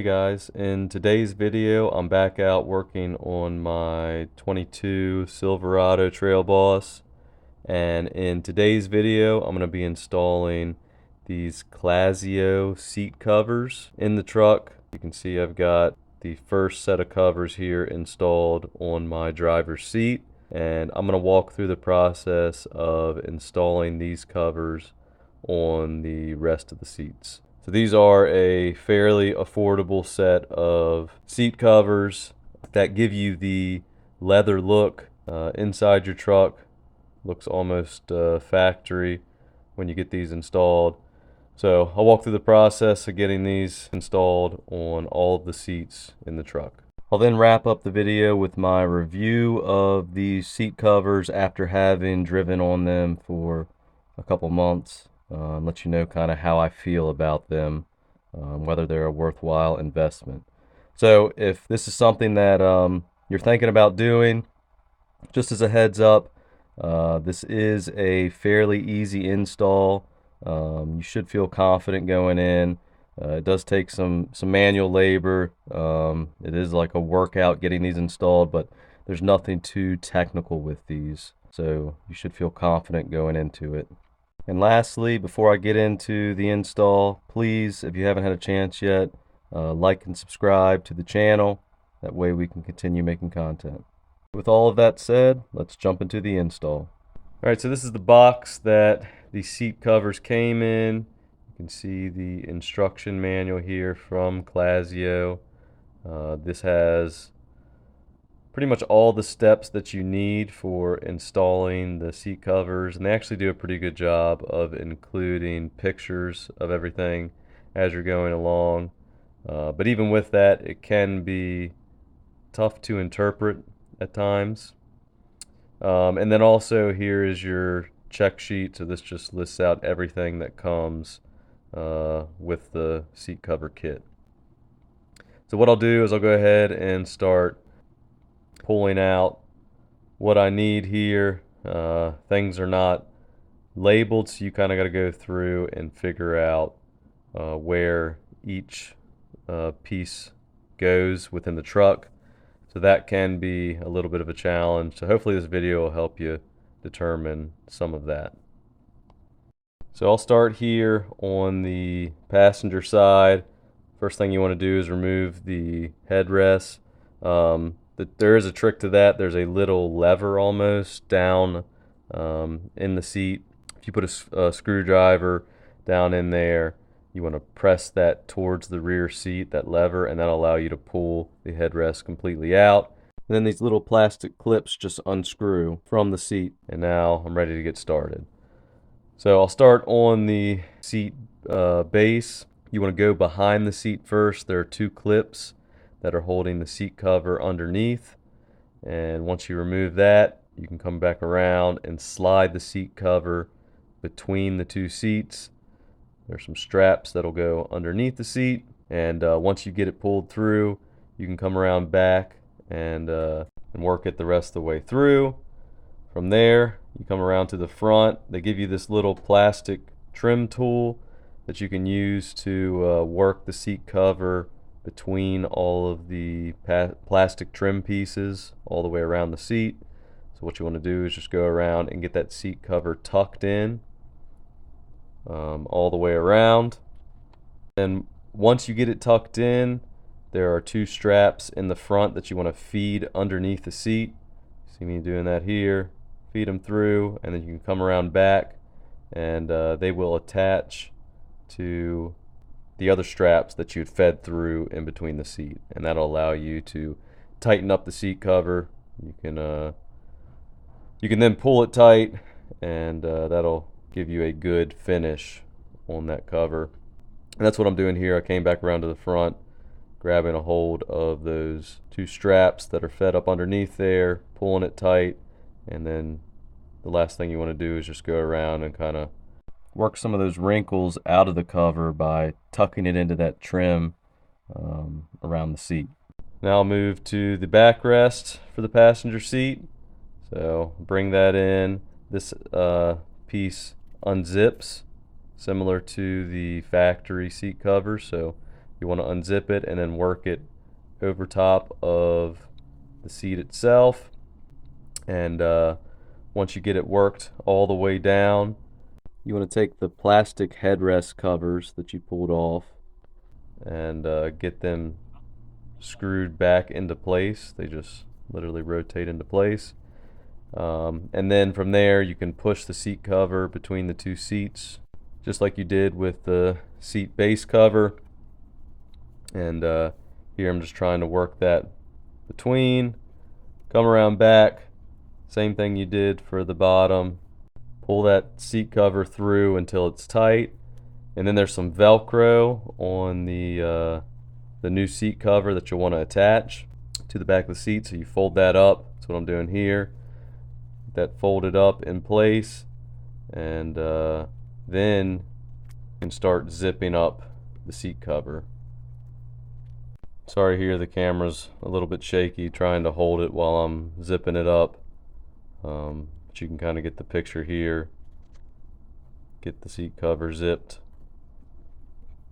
Hey guys, in today's video I'm back out working on my 22 Silverado Trail Boss, and in today's video I'm going to be installing these CLAZZIO seat covers in the truck. You can see I've got the first set of covers here installed on my driver's seat, and I'm going to walk through the process of installing these covers on the rest of the seats. So these are a fairly affordable set of seat covers that give you the leather look inside your truck. Looks almost factory when you get these installed. So I'll walk through the process of getting these installed on all of the seats in the truck. I'll then wrap up the video with my review of these seat covers after having driven on them for a couple months. And let you know kind of how I feel about them, whether they're a worthwhile investment. So if this is something that you're thinking about doing, just as a heads up, this is a fairly easy install. You should feel confident going in. It does take some manual labor. It is like a workout getting these installed, but there's nothing too technical with these, so you should feel confident going into it. And lastly, before I get into the install, please, if you haven't had a chance yet, like and subscribe to the channel. That way we can continue making content. With all of that said, let's jump into the install. Alright, so this is the box that the seat covers came in. You can see the instruction manual here from CLAZZIO. This has pretty much all the steps that you need for installing the seat covers, and they actually do a pretty good job of including pictures of everything as you're going along. But even with that, it can be tough to interpret at times. And then also here is your check sheet. So this just lists out everything that comes with the seat cover kit. So what I'll do is I'll go ahead and start pulling out what I need here. Things are not labeled, so you kind of got to go through and figure out where each piece goes within the truck. So that can be a little bit of a challenge. So hopefully this video will help you determine some of that. So I'll start here on the passenger side. First thing you want to do is remove the headrest. There is a trick to that. There's a little lever almost down in the seat. If you put a screwdriver down in there, you want to press that towards the rear seat, that lever, and that'll allow you to pull the headrest completely out. And then these little plastic clips just unscrew from the seat, and now I'm ready to get started. So I'll start on the seat base. You want to go behind the seat first. There are two clips that are holding the seat cover underneath, and once you remove that, you can come back around and slide the seat cover between the two seats. There's some straps that'll go underneath the seat, and once you get it pulled through, you can come around back and work it the rest of the way through. From there, you come around to the front. They give you this little plastic trim tool that you can use to work the seat cover between all of the plastic trim pieces all the way around the seat. So what you want to do is just go around and get that seat cover tucked in all the way around. And once you get it tucked in, there are two straps in the front that you want to feed underneath the seat. See me doing that here. Feed them through, and then you can come around back, and they will attach to the other straps that you'd fed through in between the seat, and that'll allow you to tighten up the seat cover. You can then pull it tight, and that'll give you a good finish on that cover. And that's what I'm doing here. I came back around to the front, grabbing a hold of those two straps that are fed up underneath there, pulling it tight, and then the last thing you want to do is just go around and kind of work some of those wrinkles out of the cover by tucking it into that trim around the seat. Now I'll move to the backrest for the passenger seat. So bring that in. This piece unzips, similar to the factory seat cover. So You want to unzip it and then work it over top of the seat itself. And once you get it worked all the way down, you want to take the plastic headrest covers that you pulled off and get them screwed back into place. They just literally rotate into place. And then from there you can push the seat cover between the two seats, just like you did with the seat base cover. And here I'm just trying to work that between. Come around back, same thing you did for the bottom. Pull that seat cover through until it's tight. And then there's some Velcro on the new seat cover that you'll want to attach to the back of the seat. So you fold that up. That's what I'm doing here. That folded up in place, and then you can start zipping up the seat cover. Sorry here, the camera's a little bit shaky trying to hold it while I'm zipping it up, but you can kind of get the picture here. Get the seat cover zipped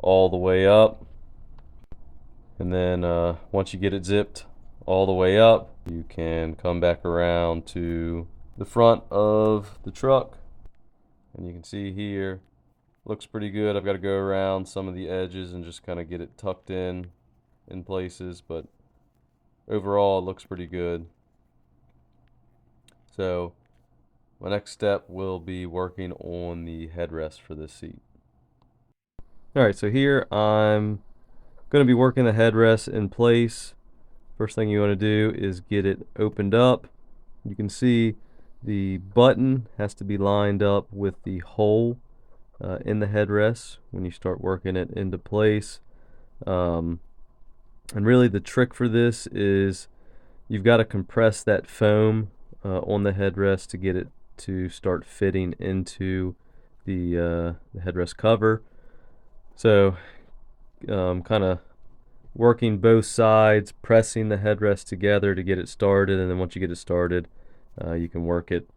all the way up, and then once you get it zipped all the way up, you can come back around to the front of the truck, and you can see here looks pretty good. I've got to go around some of the edges and just kind of get it tucked in places, but overall it looks pretty good. So my next step will be working on the headrest for this seat. Alright, so here I'm going to be working the headrest in place. First thing you want to do is get it opened up. You can see the button has to be lined up with the hole in the headrest when you start working it into place. And really the trick for this is you've got to compress that foam on the headrest to get it to start fitting into the headrest cover. So kind of working both sides, pressing the headrest together to get it started, and then once you get it started, you can work it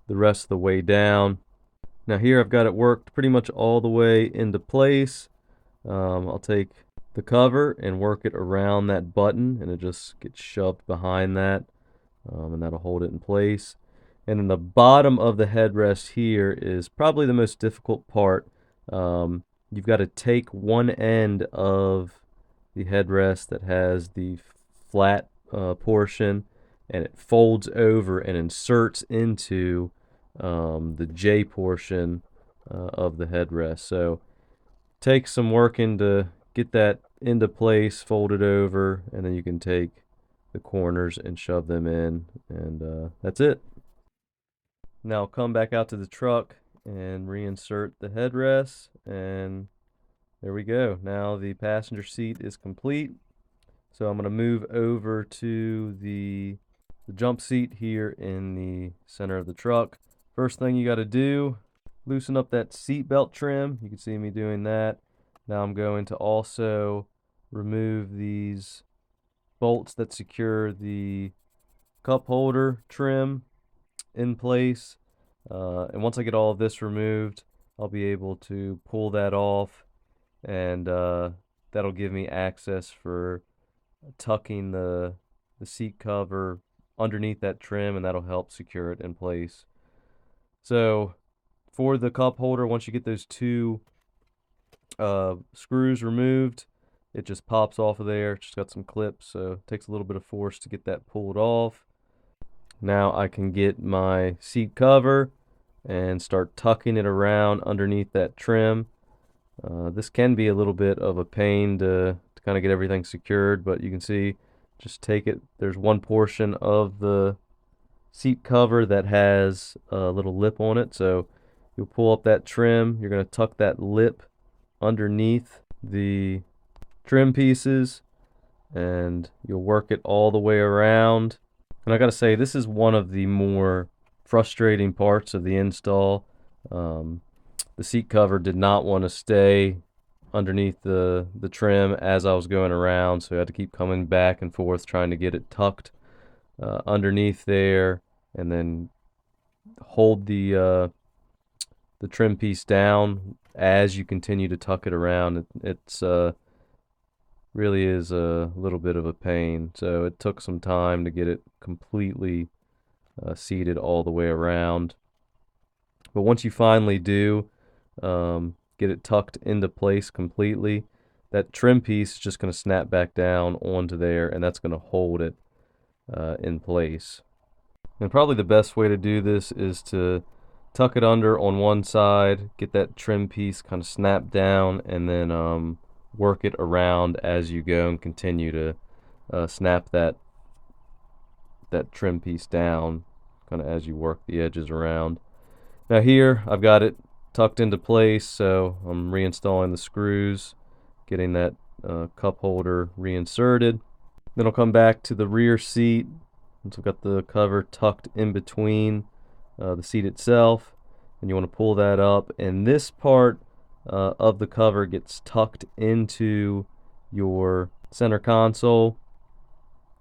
the rest of the way down. Now here I've got it worked pretty much all the way into place. I'll take the cover and work it around that button, and it just gets shoved behind that, and that'll hold it in place. And then the bottom of the headrest here is probably the most difficult part. You've got to take one end of the headrest that has the flat portion, and it folds over and inserts into the J portion of the headrest. So takes some working to get that into place, fold it over, and then you can take the corners and shove them in, and that's it. Now come back out to the truck and reinsert the headrest, and there we go. Now the passenger seat is complete. So I'm going to move over to the jump seat here in the center of the truck. First thing you got to do, loosen up that seat belt trim. You can see me doing that. Now I'm going to also remove these bolts that secure the cup holder trim in place. And once I get all of this removed, I'll be able to pull that off, and that'll give me access for tucking the seat cover underneath that trim, and that'll help secure it in place. So for the cup holder, once you get those two screws removed, it just pops off of there. It's just got some clips, so it takes a little bit of force to get that pulled off. Now I can get my seat cover and start tucking it around underneath that trim. This can be a little bit of a pain to kind of get everything secured, but you can see, just take it. There's one portion of the seat cover that has a little lip on it, so you'll pull up that trim. You're going to tuck that lip underneath the trim pieces, and you'll work it all the way around. And I gotta say, this is one of the more frustrating parts of the install. The seat cover did not want to stay underneath the trim as I was going around, so I had to keep coming back and forth trying to get it tucked underneath there, and then hold the trim piece down as you continue to tuck it around. It's really is a little bit of a pain. So it took some time to get it completely seated all the way around. But once you finally do get it tucked into place completely, that trim piece is just going to snap back down onto there, and that's going to hold it in place. And probably the best way to do this is to tuck it under on one side, get that trim piece kind of snapped down, and then work it around as you go and continue to snap that trim piece down kind of as you work the edges around. Now here I've got it tucked into place, so I'm reinstalling the screws, getting that cup holder reinserted. Then I'll come back to the rear seat. Once I've got the cover tucked in between the seat itself, and you want to pull that up, and this part of the cover gets tucked into your center console.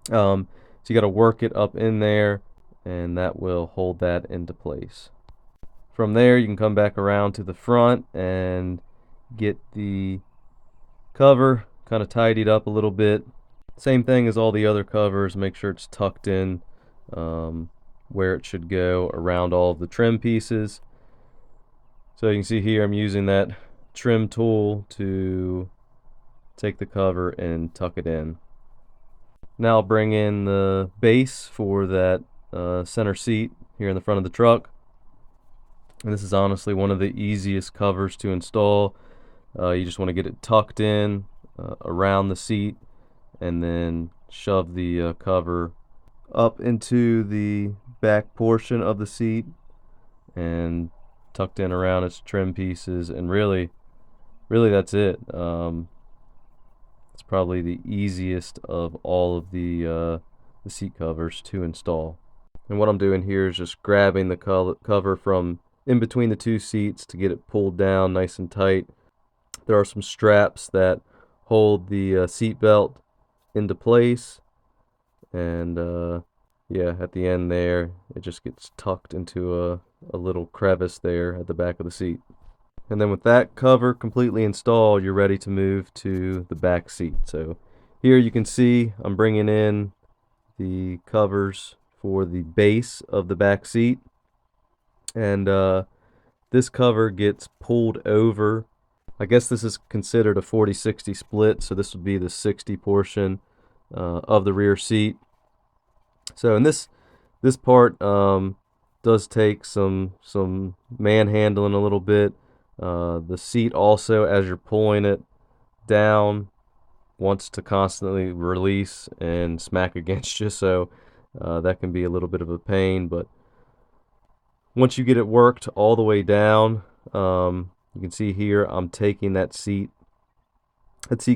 So you got to work it up in there, and that will hold that into place. From there, you can come back around to the front and get the cover kind of tidied up a little bit. Same thing as all the other covers. Make sure it's tucked in where it should go around all of the trim pieces. So you can see here I'm using that trim tool to take the cover and tuck it in. Now I'll bring in the base for that center seat here in the front of the truck. And this is honestly one of the easiest covers to install. You just want to get it tucked in around the seat, and then shove the cover up into the back portion of the seat and tucked in around its trim pieces, and really that's it. It's probably the easiest of all of the seat covers to install. And what I'm doing here is just grabbing the cover from in between the two seats to get it pulled down nice and tight. There are some straps that hold the seat belt into place, and yeah, at the end there it just gets tucked into a little crevice there at the back of the seat. And then with that cover completely installed, you're ready to move to the back seat. So here you can see I'm bringing in the covers for the base of the back seat, and this cover gets pulled over. I guess this is considered a 40-60 split, so this would be the 60 portion of the rear seat. So in this part does take some manhandling a little bit. The seat also, as you're pulling it down, wants to constantly release and smack against you, so that can be a little bit of a pain. But once you get it worked all the way down, you can see here I'm taking that seat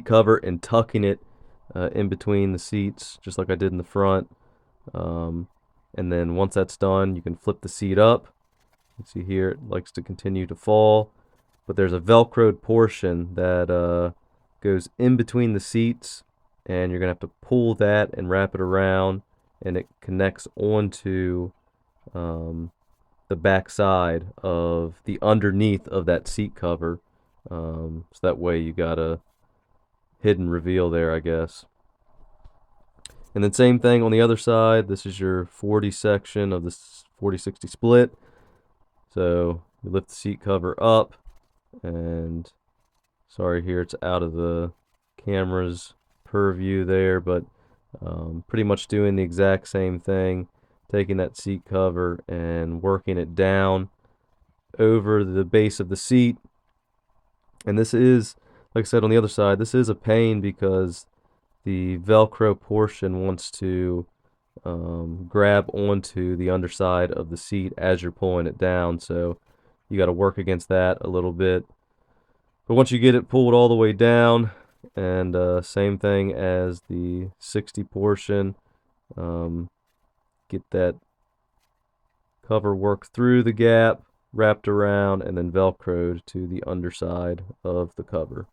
cover and tucking it in between the seats, just like I did in the front. And then once that's done, you can flip the seat up. You can see here it likes to continue to fall, but there's a velcroed portion that goes in between the seats, and you're gonna have to pull that and wrap it around, and it connects onto the back side of the underneath of that seat cover. So that way you got a hidden reveal there, I guess. And then same thing on the other side. This is your 40 section of this 40-60 split. So you lift the seat cover up, and sorry here it's out of the camera's purview there, but pretty much doing the exact same thing, taking that seat cover and working it down over the base of the seat. And this is, like I said on the other side, this is a pain because the Velcro portion wants to grab onto the underside of the seat as you're pulling it down, so you got to work against that a little bit. But once you get it pulled all the way down, and same thing as the 60 portion, get that cover worked through the gap, wrapped around, and then velcroed to the underside of the cover.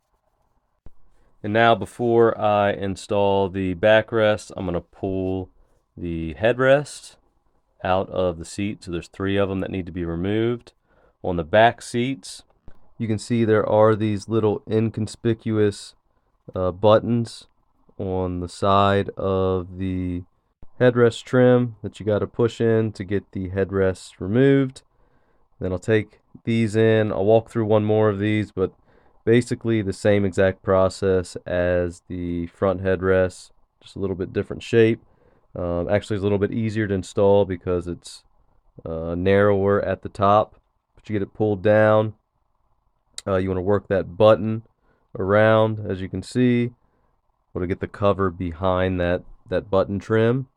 And now before I install the backrest, I'm going to pull the headrest out of the seat. So there's 3 of them that need to be removed. On the back seats, you can see there are these little inconspicuous buttons on the side of the headrest trim that you got to push in to get the headrest removed. Then I'll take these in. I'll walk through one more of these, but basically the same exact process as the front headrest, just a little bit different shape. Actually, it's a little bit easier to install because it's narrower at the top, but you get it pulled down. You want to work that button around, as you can see. Want to get the cover behind that button trim,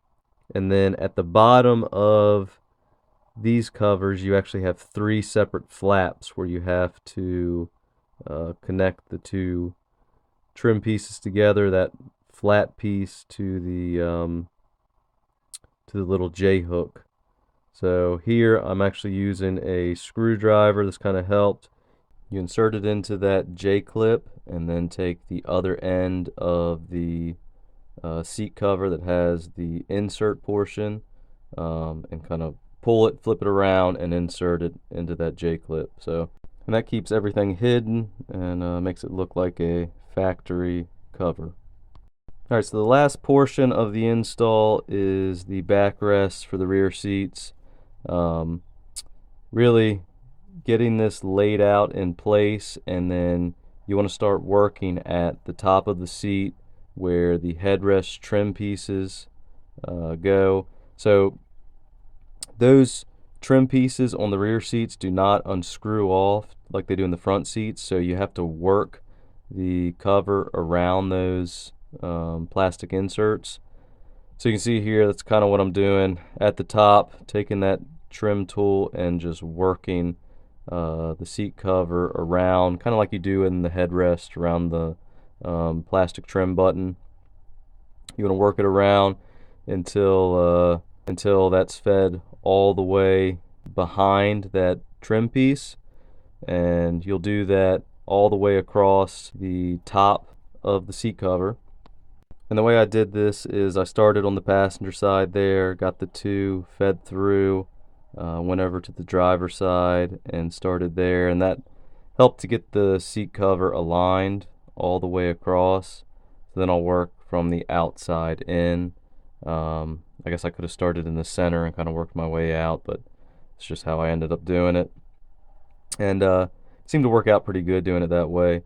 and then at the bottom of these covers you actually have 3 separate flaps where you have to connect the 2 trim pieces together. That flat piece to the little J hook. So here I'm actually using a screwdriver. This kind of helped. You insert it into that J clip and then take the other end of the seat cover that has the insert portion and kind of pull it, flip it around, and insert it into that J clip. So, and that keeps everything hidden and makes it look like a factory cover. Alright, so the last portion of the install is the backrest for the rear seats. Really getting this laid out in place, and then you want to start working at the top of the seat where the headrest trim pieces go. So those trim pieces on the rear seats do not unscrew off like they do in the front seats, so you have to work the cover around those plastic inserts. So you can see here, that's kind of what I'm doing at the top, taking that trim tool and just working the seat cover around, kind of like you do in the headrest around the plastic trim button. You want to work it around until that's fed all the way behind that trim piece, and you'll do that all the way across the top of the seat cover. And the way I did this is I started on the passenger side there, got the 2 fed through, went over to the driver's side and started there, and that helped to get the seat cover aligned all the way across. So then I'll work from the outside in. I guess I could have started in the center and kind of worked my way out, but it's just how I ended up doing it. And it seemed to work out pretty good doing it that way.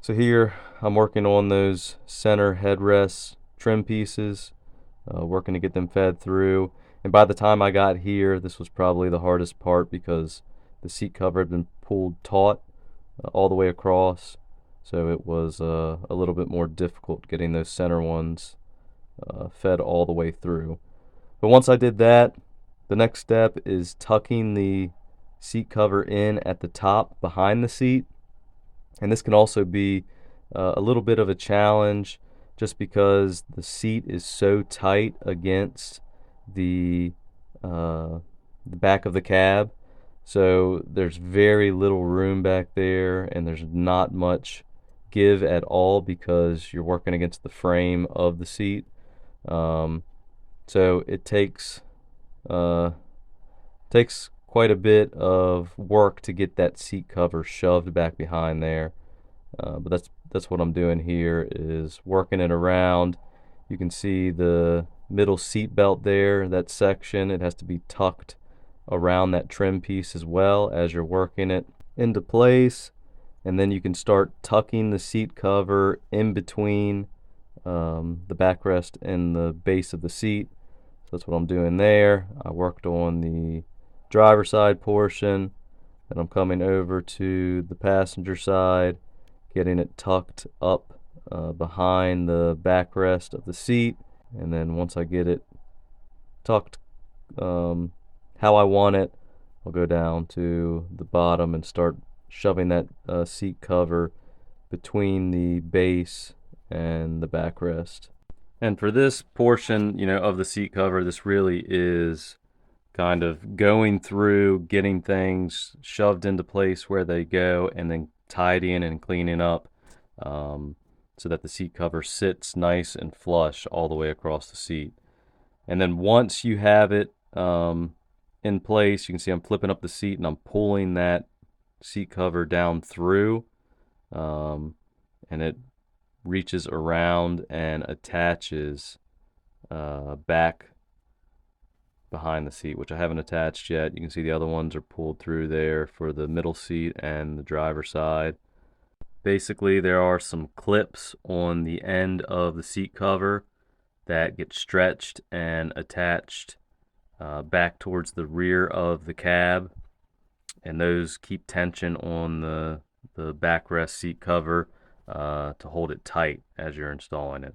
So here I'm working on those center headrest trim pieces, working to get them fed through. And by the time I got here, this was probably the hardest part because the seat cover had been pulled taut all the way across. So it was a little bit more difficult getting those center ones fed all the way through. But once I did that, the next step is tucking the seat cover in at the top behind the seat. And this can also be a little bit of a challenge just because the seat is so tight against the back of the cab. So there's very little room back there, and there's not much give at all because you're working against the frame of the seat. So it takes quite a bit of work to get that seat cover shoved back behind there. But that's what I'm doing here, is working it around. You can see the middle seat belt there, that section. It has to be tucked around that trim piece as well as you're working it into place. And then you can start tucking the seat cover in between the backrest and the base of the seat. So that's what I'm doing there. I worked on the driver side portion, and I'm coming over to the passenger side, getting it tucked up behind the backrest of the seat. And then once I get it tucked how I want it, I'll go down to the bottom and start shoving that seat cover between the base and the backrest. And for this portion, of the seat cover, this really is kind of going through, getting things shoved into place where they go, and then tidying and cleaning up so that the seat cover sits nice and flush all the way across the seat. And then once you have it in place, you can see I'm flipping up the seat and I'm pulling that seat cover down through, and it reaches around and attaches back behind the seat, which I haven't attached yet. You can see the other ones are pulled through there for the middle seat and the driver's side. Basically, there are some clips on the end of the seat cover that get stretched and attached back towards the rear of the cab, and those keep tension on the backrest seat cover to hold it tight as you're installing it.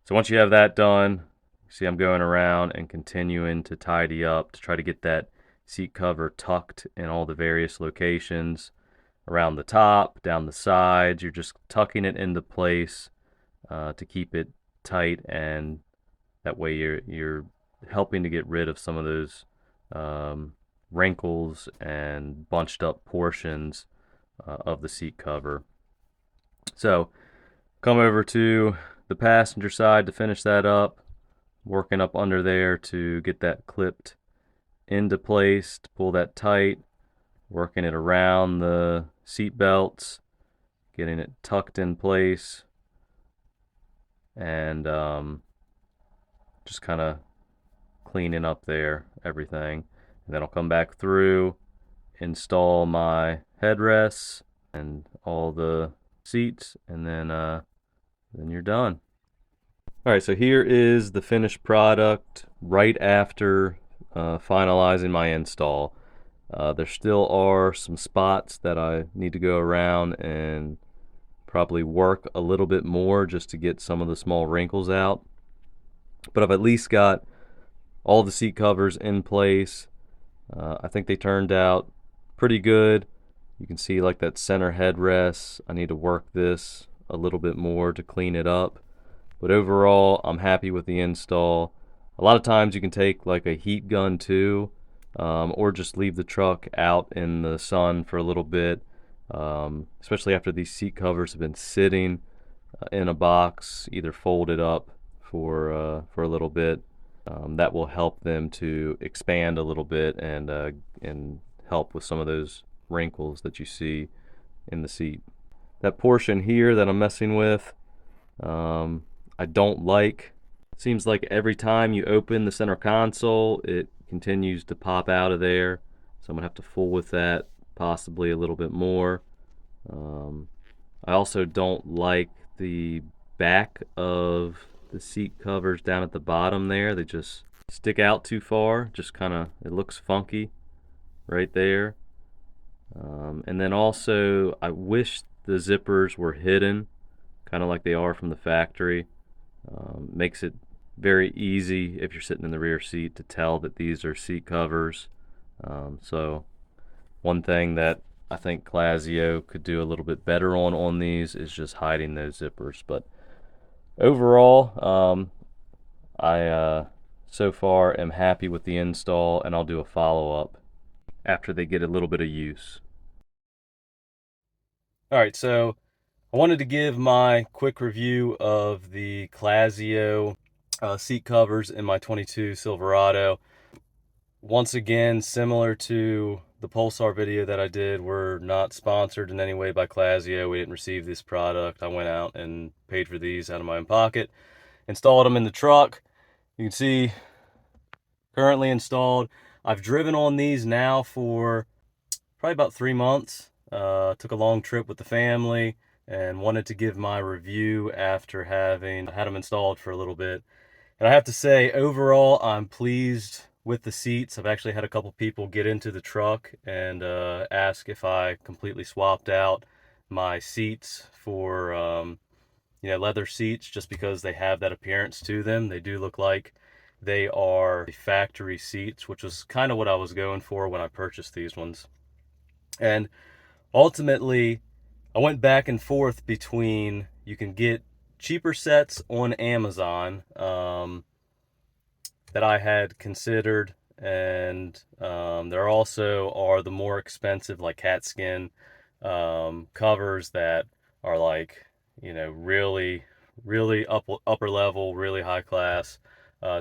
So once you have that done, see I'm going around and continuing to tidy up to try to get that seat cover tucked in all the various locations around the top, down the sides. You're just tucking it into place to keep it tight, and that way you're helping to get rid of some of those wrinkles and bunched up portions of the seat cover. So come over to the passenger side to finish that up, working up under there to get that clipped into place, to pull that tight, working it around the seat belts, getting it tucked in place, and just kind of cleaning up there everything. And then I'll come back through, install my headrests and all the seats, and then you're done. All right, so here is the finished product right after finalizing my install. There still are some spots that I need to go around and probably work a little bit more just to get some of the small wrinkles out. But I've at least got all the seat covers in place. I think they turned out pretty good. You can see like that center headrest. I need to work this a little bit more to clean it up. But overall, I'm happy with the install. A lot of times you can take like a heat gun too, or just leave the truck out in the sun for a little bit, especially after these seat covers have been sitting in a box, either folded up for a little bit. That will help them to expand a little bit and help with some of those wrinkles that you see in the seat. That portion here that I'm messing with, I don't like. Seems like every time you open the center console, it continues to pop out of there. So I'm gonna have to fool with that possibly a little bit more. I also don't like the back of the seat covers down at the bottom there. They just stick out too far. Just kind of, it looks funky right there. And then also, I wish the zippers were hidden, kind of like they are from the factory. Makes it very easy if you're sitting in the rear seat to tell that these are seat covers. So one thing that I think CLAZZIO could do a little bit better on these is just hiding those zippers. But overall, I so far am happy with the install, and I'll do a follow-up after they get a little bit of use. All right, so I wanted to give my quick review of the CLAZZIO seat covers in my 22 Silverado. Once again, similar to the Pulsar video that I did, we're not sponsored in any way by CLAZZIO. We didn't receive this product. I went out and paid for these out of my own pocket, installed them in the truck. You can see currently installed. I've driven on these now for probably about 3 months. Took a long trip with the family and wanted to give my review after having had them installed for a little bit. And I have to say, overall, I'm pleased with the seats. I've actually had a couple people get into the truck and ask if I completely swapped out my seats for leather seats, just because they have that appearance to them. They do look like they are factory seats, which was kind of what I was going for when I purchased these ones. And ultimately, I went back and forth between, you can get cheaper sets on Amazon that I had considered, and there also are the more expensive, like cat skin covers that are like, really, really upper level, really high class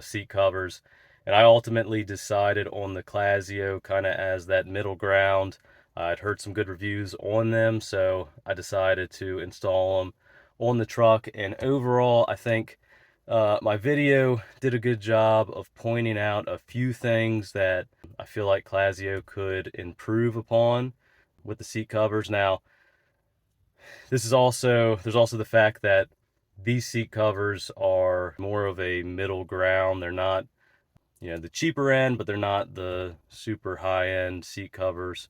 seat covers. And I ultimately decided on the CLAZZIO kind of as that middle ground. I'd heard some good reviews on them, so I decided to install them on the truck. And overall, I think my video did a good job of pointing out a few things that I feel like CLAZZIO could improve upon with the seat covers. Now, there's also the fact that these seat covers are more of a middle ground. They're not, the cheaper end, but they're not the super high end seat covers.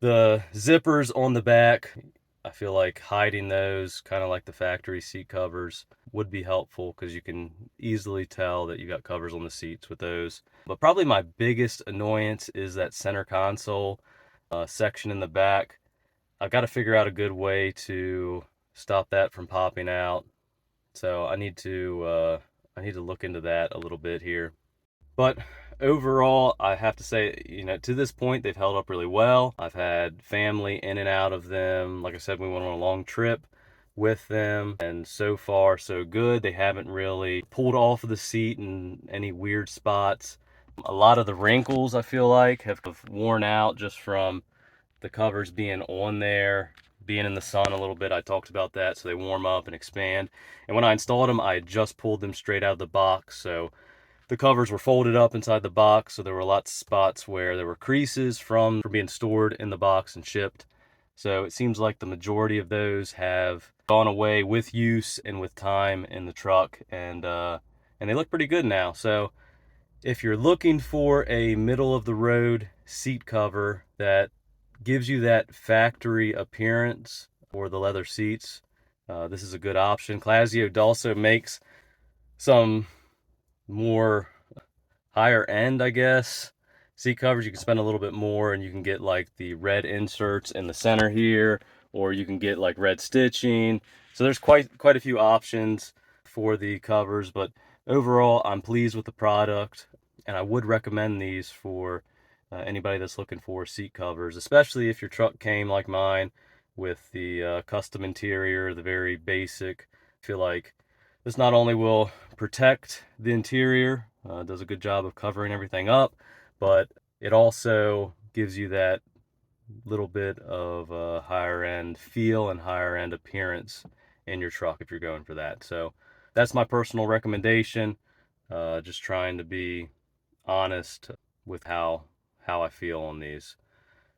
The zippers on the back, I feel like hiding those, kind of like the factory seat covers, would be helpful because you can easily tell that you got covers on the seats with those. But probably my biggest annoyance is that center console section in the back. I've got to figure out a good way to stop that from popping out. So I need to look into that a little bit here. But overall, I have to say, to this point, they've held up really well. I've had family in and out of them. Like I said, we went on a long trip with them, and so far, so good. They haven't really pulled off of the seat in any weird spots. A lot of the wrinkles, I feel like, have worn out just from the covers being on there, being in the sun a little bit. I talked about that, so they warm up and expand. And when I installed them, I had just pulled them straight out of the box, so the covers were folded up inside the box, so there were lots of spots where there were creases from being stored in the box and shipped. So it seems like the majority of those have gone away with use and with time in the truck, and they look pretty good now. So if you're looking for a middle of the road seat cover that gives you that factory appearance for the leather seats, this is a good option. CLAZZIO also makes some more higher end, I guess, seat covers. You can spend a little bit more and you can get like the red inserts in the center here, or you can get like red stitching. So there's quite a few options for the covers, but overall I'm pleased with the product, and I would recommend these for anybody that's looking for seat covers, especially if your truck came like mine with the custom interior, the very basic. I feel like this not only will protect the interior, does a good job of covering everything up, but it also gives you that little bit of a higher end feel and higher end appearance in your truck if you're going for that. So that's my personal recommendation. Just trying to be honest with how I feel on these.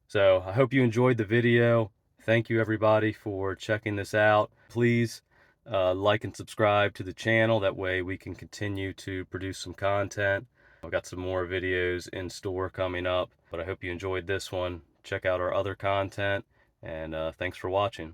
So I hope you enjoyed the video. Thank you everybody for checking this out. Please like and subscribe to the channel. That way we can continue to produce some content. I've got some more videos in store coming up, but I hope you enjoyed this one. Check out our other content, and thanks for watching.